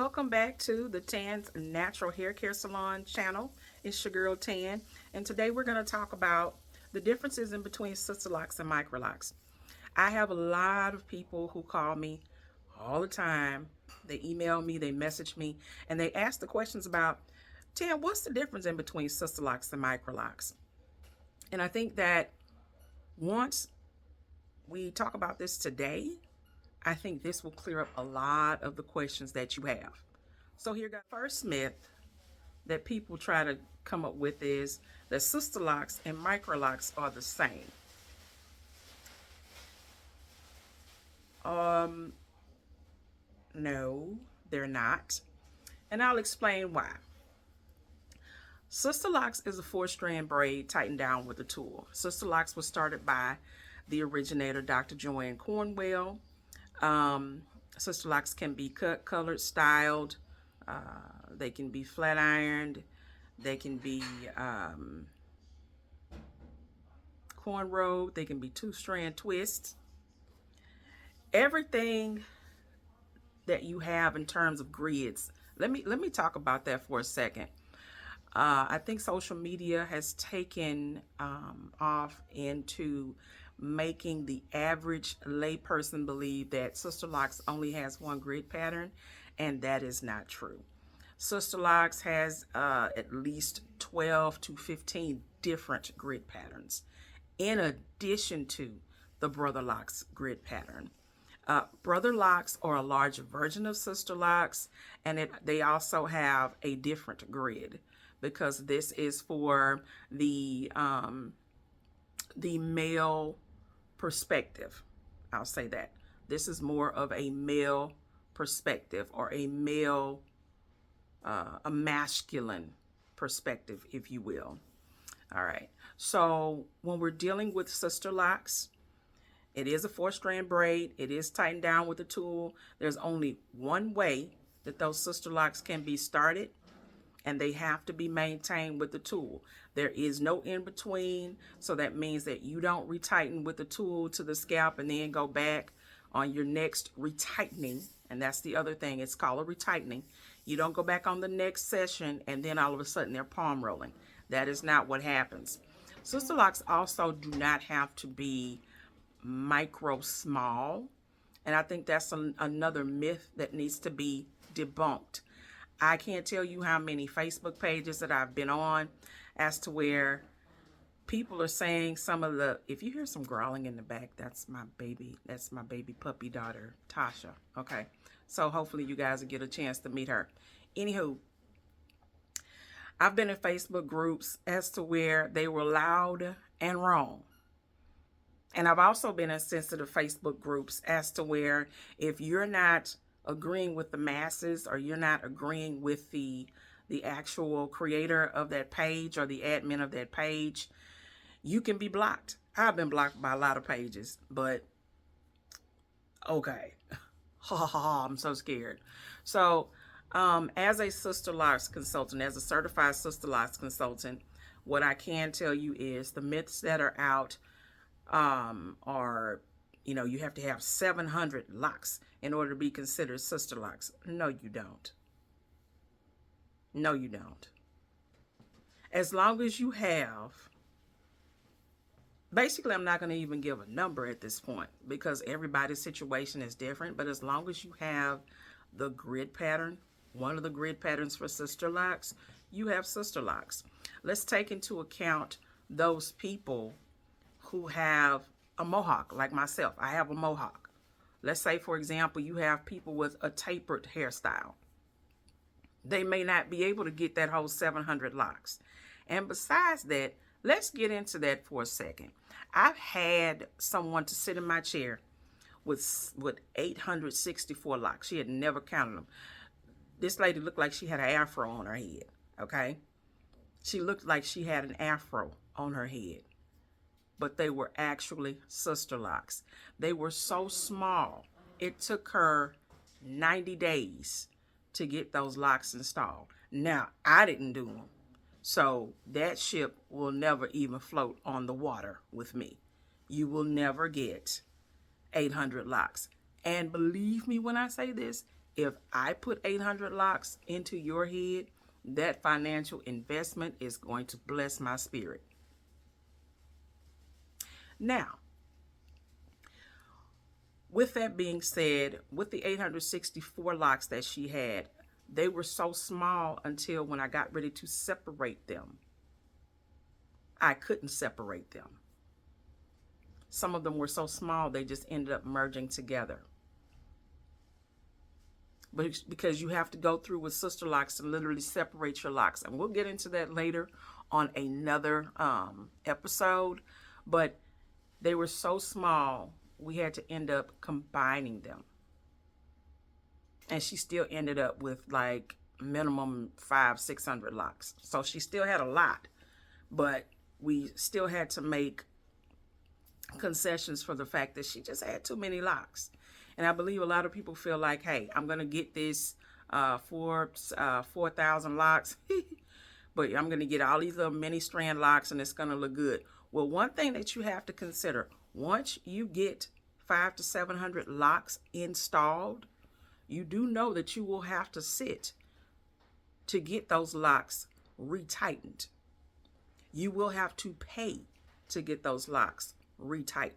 welcome back to the Tan's Natural Hair Care Salon channel. It's your girl Tan, and today we're going to talk about the differences in between Sisterlocks and Microlocks. I have a lot of people who call me all the time. They email me, they message me, and they ask the questions about, Tan, what's the difference in between Sisterlocks and Microlocks? And I think that once we talk about this today, I think this will clear up a lot of the questions that you have. So here, the first myth that people try to come up with is that Sisterlocks and Microlocks are the same. No, they're not. And I'll explain why. Sisterlocks is a 4-strand braid tightened down with a tool. Sisterlocks was started by the originator, Dr. Joanne Cornwell. Sisterlocks can be cut, colored, styled. They can be flat ironed. They can be cornrowed. They can be 2-strand twists. Everything that you have in terms of grids. Let me talk about that for a second. I think social media has taken off into making the average layperson believe that Sisterlocks only has one grid pattern, and that is not true. Sisterlocks has at least 12 to 15 different grid patterns, in addition to the Brotherlocks grid pattern. Brotherlocks are a larger version of Sisterlocks, and they also have a different grid because this is for the male perspective. I'll say that. This is more of a male perspective, or a male, a masculine perspective, if you will. All right. So when we're dealing with Sisterlocks, it is a 4-strand braid. It is tightened down with a tool. There's only one way that those Sisterlocks can be started, and they have to be maintained with the tool. There is no in between, so that means that you don't retighten with the tool to the scalp and then go back on your next retightening. And that's the other thing, it's called a retightening. You don't go back on the next session and then all of a sudden they're palm rolling. That is not what happens. Sisterlocks also do not have to be micro small, and I think that's another myth that needs to be debunked. I can't tell you how many Facebook pages that I've been on as to where people are saying some of the, if you hear some growling in the back, that's my baby puppy daughter, Tasha. Okay. So hopefully you guys will get a chance to meet her. Anywho, I've been in Facebook groups as to where they were loud and wrong. And I've also been in sensitive Facebook groups as to where if you're not agreeing with the masses, or you're not agreeing with the actual creator of that page or the admin of that page, you can be blocked. I've been blocked by a lot of pages, but okay. Ha ha ha, I'm so scared. So as a Sisterlocks consultant, as a certified Sisterlocks consultant, what I can tell you is the myths that are out are, you have to have 700 locks in order to be considered Sisterlocks. No, you don't. No, you don't. As long as you have, basically, I'm not going to even give a number at this point because everybody's situation is different, but as long as you have the grid pattern, one of the grid patterns for Sisterlocks, you have Sisterlocks. Let's take into account those people who have a mohawk, like myself. I have a mohawk. Let's say, for example, you have people with a tapered hairstyle. They may not be able to get that whole 700 locks. And besides that, let's get into that for a second. I've had someone to sit in my chair with 864 locks. She had never counted them. This lady looked like she had an afro on her head, okay? She looked like she had an afro on her head. But they were actually Sisterlocks. They were so small, it took her 90 days to get those locks installed. Now, I didn't do them, so that ship will never even float on the water with me. You will never get 800 locks. And believe me when I say this, If I put 800 locks into your head, that financial investment is going to bless my spirit. Now, with that being said, with the 864 locks that she had, they were so small until when I got ready to separate them, I couldn't separate them. Some of them were so small, they just ended up merging together. But because you have to go through with Sisterlocks and literally separate your locks. And we'll get into that later on another episode. But they were so small, we had to end up combining them. And she still ended up with like minimum 500-600 locks. So she still had a lot, but we still had to make concessions for the fact that she just had too many locks. And I believe a lot of people feel like, hey, I'm going to get this 4,000 locks, but I'm going to get all these little mini strand locks and it's going to look good. Well, one thing that you have to consider, once you get 500 to 700 locks installed, you do know that you will have to sit to get those locks retightened. You will have to pay to get those locks retightened.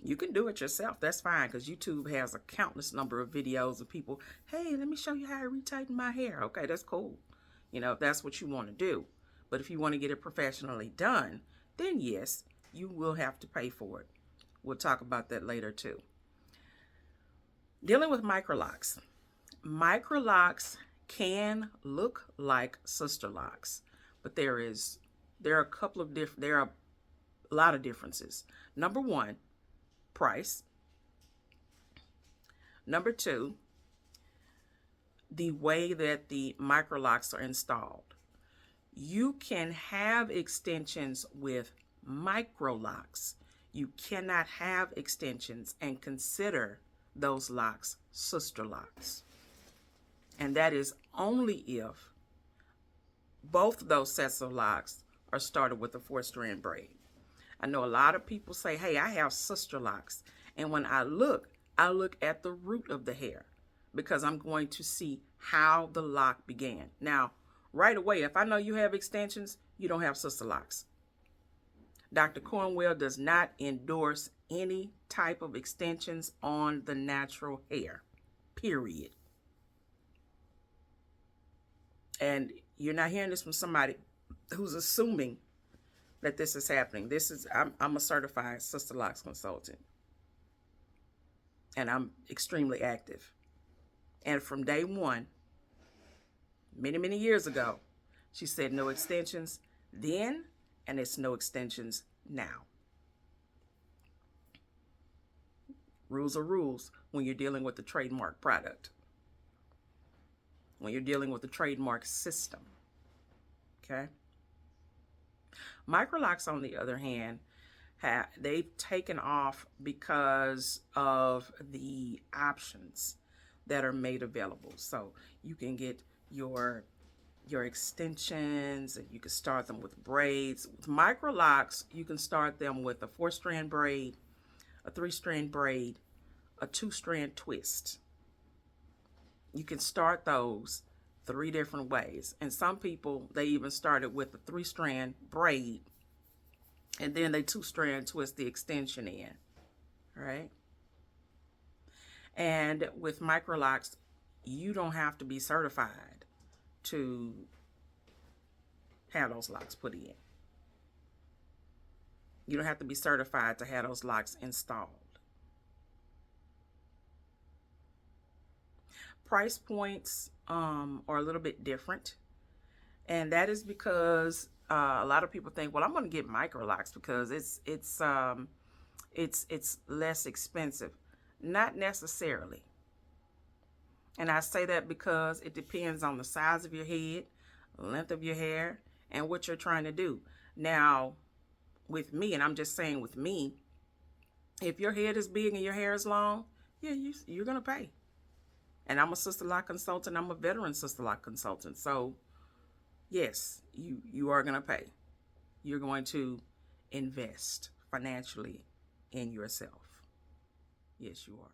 You can do it yourself. That's fine, because YouTube has a countless number of videos of people, hey, let me show you how I retighten my hair. Okay, that's cool. You know, if that's what you want to do. But if you want to get it professionally done, then yes, you will have to pay for it. We'll talk about that later too. Dealing with microlocks. Microlocks can look like Sisterlocks, but there are a lot of differences. Number one, price. Number two, the way that the microlocks are installed. You can have extensions with microlocks. You cannot have extensions and consider those locks Sisterlocks. And that is only if both of those sets of locks are started with a 4-strand braid. I know a lot of people say, hey, I have Sisterlocks. And when I look at the root of the hair, because I'm going to see how the lock began. Now, right away, if I know you have extensions, you don't have Sisterlocks. Dr. Cornwell does not endorse any type of extensions on the natural hair, period. And you're not hearing this from somebody who's assuming that this is happening. I'm a certified Sisterlocks consultant, and I'm extremely active. And from day one, many years ago, she said no extensions then, and it's no extensions now. Rules are rules when you're dealing with the trademark product, when you're dealing with the trademark system. Okay. Microlocks, on the other hand, they've taken off because of the options that are made available. So you can get your extensions, and you can start them with braids. With microlocks, you can start them with a 4-strand braid, a 3-strand braid, a 2-strand twist. You can start those 3 different ways. And some people, they even started with a 3-strand braid, and then they 2-strand twist the extension in, right? And with microlocks, you don't have to be certified to have those locks put in. You don't have to be certified to have those locks installed. Price points are a little bit different, and that is because a lot of people think, well, I'm going to get microlocks because it's less expensive. Not necessarily. And I say that because it depends on the size of your head, length of your hair, and what you're trying to do. Now, with me, and I'm just saying with me, if your head is big and your hair is long, yeah, you're going to pay. And I'm a Sisterlock consultant. I'm a veteran Sisterlock consultant. So, yes, you are going to pay. You're going to invest financially in yourself. Yes, you are.